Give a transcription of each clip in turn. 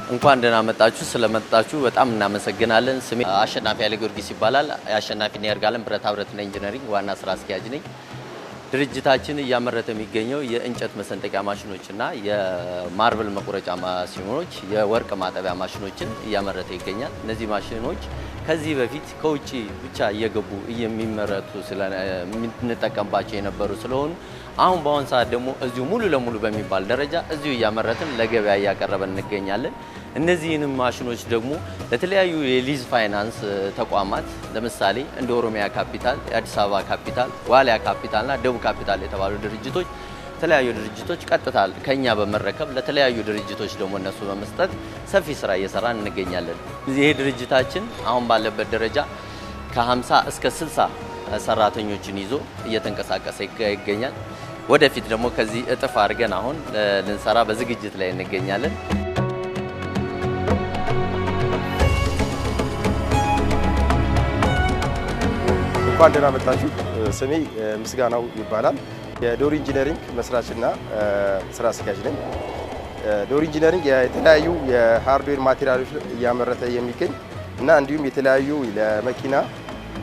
እንኳን ደህና መጣችሁ። ስለመጣችሁ በጣም እናመሰግናለን። ስሜ አሸናፊ ያለ ጊዮርጊስ ይባላል። የአሸናፊ ይርጋለም ብረታ ብረትና ኢንጂነሪንግ ዋና ስራ አስኪያጅ ነኝ። ድርጅታችን እያመረተ የሚገኘው የእንጨት መሰንጠቂያ ማሽኖችና የማርብል መቁረጫ ማሽኖች፣ የወርቅ ማጠቢያ ማሽኖችን እያመረተ ይገኛል። እነዚህ ማሽኖች ከዚህ በፊት ከውጪ ብቻ እየገቡ የሚመረቱ ስለምንጠቀምባቸው የነበሩ ስለሆኑ አሁን በአሁን ሰዓት ደግሞ እዚሁ ሙሉ ለሙሉ በሚባል ደረጃ እዚሁ እያመረትን ለገበያ እያቀረበን እንገኛለን። እነዚህንም ማሽኖች ደግሞ ለተለያዩ የሊዝ ፋይናንስ ተቋማት ለምሳሌ እንደ ኦሮሚያ ካፒታል፣ የአዲስ አበባ ካፒታል፣ ዋሊያ ካፒታልና ደቡብ ካፒታል የተባሉ ድርጅቶች የተለያዩ ድርጅቶች ቀጥታ ከኛ በመረከብ ለተለያዩ ድርጅቶች ደግሞ እነሱ በመስጠት ሰፊ ስራ እየሰራን እንገኛለን። ይሄ ድርጅታችን አሁን ባለበት ደረጃ ከ50 እስከ 60 ሰራተኞችን ይዞ እየተንቀሳቀሰ ይገኛል። ወደፊት ደግሞ ከዚህ እጥፍ አድርገን አሁን ልንሰራ በዝግጅት ላይ እንገኛለን። እንኳን ደህና መጣችሁ። ስሜ ምስጋናው ይባላል። የዶር ኢንጂነሪንግ መስራችና ስራ አስኪያጅ ነኝ። ዶር ኢንጂነሪንግ የተለያዩ የሃርድዌር ማቴሪያሎች እያመረተ የሚገኝ እና እንዲሁም የተለያዩ ለመኪና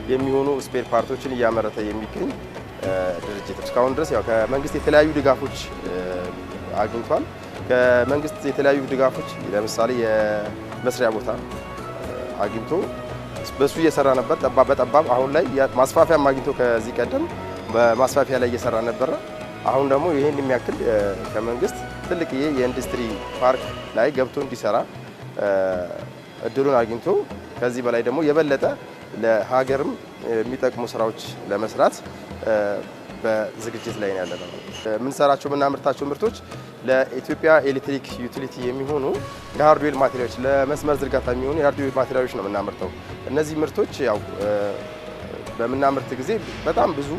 የሚሆኑ ስፔር ፓርቶችን እያመረተ የሚገኝ ድርጅት እስካሁን ድረስ ያው ከመንግስት የተለያዩ ድጋፎች አግኝቷል። ከመንግስት የተለያዩ ድጋፎች ለምሳሌ የመስሪያ ቦታ አግኝቶ በሱ እየሰራ ነበር ጠባብ በጠባብ። አሁን ላይ ማስፋፊያ አግኝቶ ከዚህ ቀደም በማስፋፊያ ላይ እየሰራ ነበር። አሁን ደግሞ ይሄን የሚያክል ከመንግስት ትልቅ የኢንዱስትሪ ፓርክ ላይ ገብቶ እንዲሰራ እድሉን አግኝቶ ከዚህ በላይ ደግሞ የበለጠ ለሀገርም የሚጠቅሙ ስራዎች ለመስራት በዝግጅት ላይ ያለነው። የምንሰራቸው የምናመርታቸው ምርቶች ለኢትዮጵያ ኤሌክትሪክ ዩቲሊቲ የሚሆኑ የሃርድዌር ማቴሪያሎች፣ ለመስመር ዝርጋታ የሚሆኑ የሃርድዌር ማቴሪያሎች ነው የምናመርተው። እነዚህ ምርቶች ያው በምናመርት ጊዜ በጣም ብዙ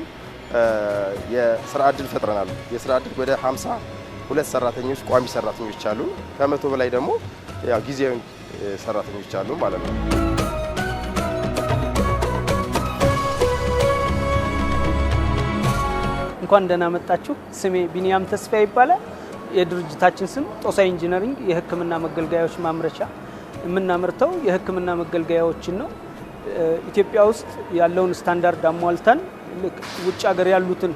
የስራ እድል ፈጥረናል። የስራ እድል ወደ 52 ሰራተኞች ቋሚ ሰራተኞች አሉ። ከመቶ በላይ ደግሞ ያው ጊዜያዊ ሰራተኞች አሉ ማለት ነው። እንኳን ደህና መጣችሁ። ስሜ ቢኒያም ተስፋ ይባላል። የድርጅታችን ስም ጦሳ ኢንጂነሪንግ የሕክምና መገልገያዎች ማምረቻ። የምናመርተው የሕክምና መገልገያዎችን ነው። ኢትዮጵያ ውስጥ ያለውን ስታንዳርድ አሟልተን ውጭ ሀገር ያሉትን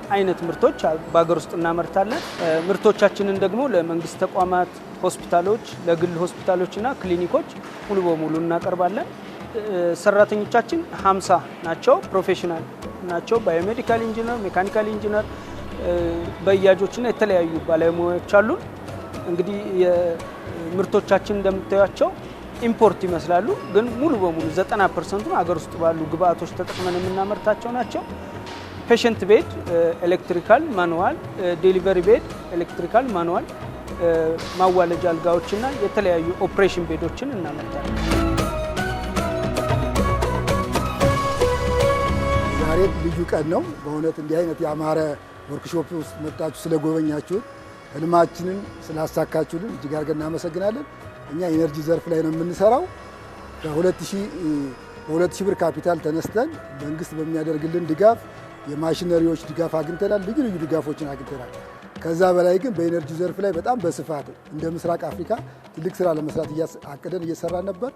አይነት ምርቶች በሀገር ውስጥ እናመርታለን። ምርቶቻችንን ደግሞ ለመንግስት ተቋማት፣ ሆስፒታሎች፣ ለግል ሆስፒታሎችና ክሊኒኮች ሙሉ በሙሉ እናቀርባለን። ሰራተኞቻችን 50 ናቸው። ፕሮፌሽናል ናቸው። ባዮሜዲካል ኢንጂነር፣ ሜካኒካል ኢንጂነር፣ በያጆችና የተለያዩ ባለሙያዎች አሉ። እንግዲህ የምርቶቻችን እንደምታዩቸው ኢምፖርት ይመስላሉ፣ ግን ሙሉ በሙሉ 90% ሀገር ውስጥ ባሉ ግብአቶች ተጠቅመን የምናመርታቸው ናቸው። ፔሸንት ቤድ ኤሌክትሪካል ማኑዋል፣ ዴሊቨሪ ቤድ ኤሌክትሪካል ማኑዋል፣ ማዋለጃ አልጋዎችና የተለያዩ ኦፕሬሽን ቤዶችን እናመርታለን። ዛሬ ልዩ ቀን ነው በእውነት። እንዲህ አይነት ያማረ ወርክሾፕ ውስጥ መጣችሁ ስለጎበኛችሁን፣ ህልማችንን ስላሳካችሁልን እጅግ አድርገን እናመሰግናለን። እኛ ኢነርጂ ዘርፍ ላይ ነው የምንሰራው። በ2000 ብር ካፒታል ተነስተን መንግስት በሚያደርግልን ድጋፍ የማሽነሪዎች ድጋፍ አግኝተናል። ልዩ ልዩ ድጋፎችን አግኝተናል። ከዛ በላይ ግን በኢነርጂ ዘርፍ ላይ በጣም በስፋት እንደ ምስራቅ አፍሪካ ትልቅ ስራ ለመስራት አቅደን እየሰራን ነበር።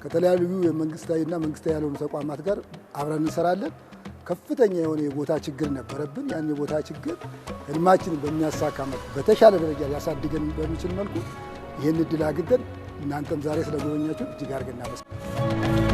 ከተለያዩ የመንግስታዊና መንግስታዊ ያልሆኑ ተቋማት ጋር አብረን እንሰራለን። ከፍተኛ የሆነ የቦታ ችግር ነበረብን። ያን የቦታ ችግር ህልማችንን በሚያሳካ መልኩ በተሻለ ደረጃ ሊያሳድገን በሚችል መልኩ ይህን እድል አግኝተን እናንተም ዛሬ ስለጎበኛችሁ እጅግ አድርገን እናመሰግናለን።